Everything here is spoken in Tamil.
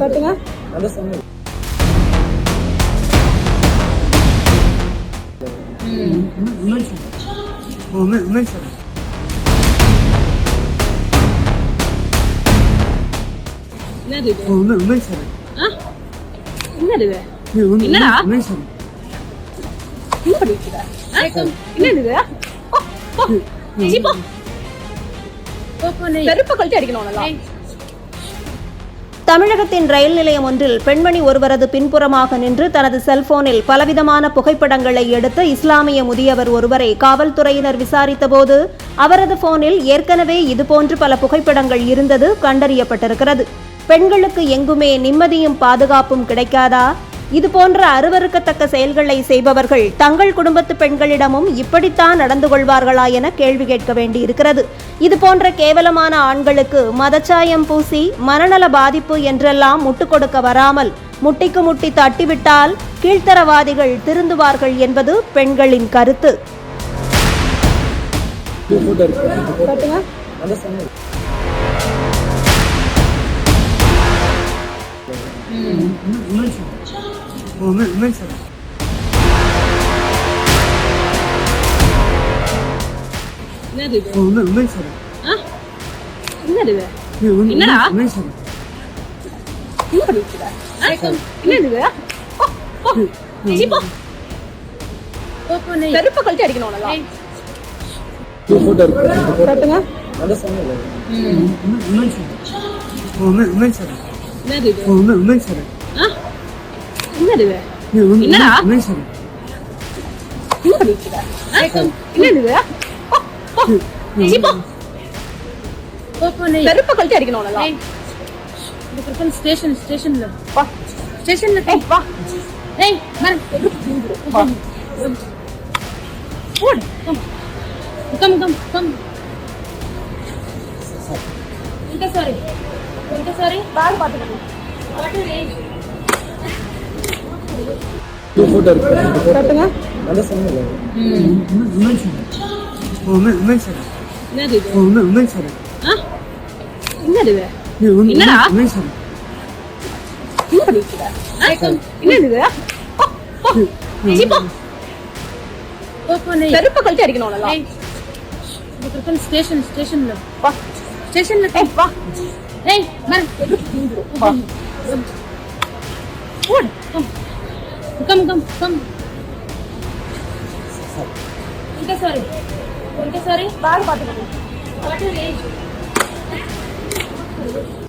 காட்டுங்க. என்னடா தமிழகத்தின் ரயில் நிலையம் ஒன்றில் பெண்மணி ஒருவரது பின்புறமாக நின்று தனது செல்போனில் பலவிதமான புகைப்படங்களை எடுத்த இஸ்லாமிய முதியவர் ஒருவரை காவல்துறையினர் விசாரித்தபோது அவரது போனில் ஏற்கனவே இதுபோன்று பல புகைப்படங்கள் இருந்தது கண்டறியப்பட்டிருக்கிறது. பெண்களுக்கு எங்குமே நிம்மதியும் பாதுகாப்பும் கிடைக்காதா? இதுபோன்ற அருவருக்கத்தக்க செயல்களை செய்பவர்கள் தங்கள் குடும்பத்து பெண்களிடமும் இப்படித்தான் நடந்து கொள்வார்களா என கேள்வி கேட்க வேண்டியிருக்கிறது. இதுபோன்ற கேவலமான ஆண்களுக்கு மதச்சாயம் பூசி மனநல பாதிப்பு என்றெல்லாம் முட்டுக் கொடுக்க வராமல் முட்டிக்கு முட்டி தட்டிவிட்டால் கீழ்த்தரவாதிகள் திருந்துவார்கள் என்பது பெண்களின் கருத்து. Sorry.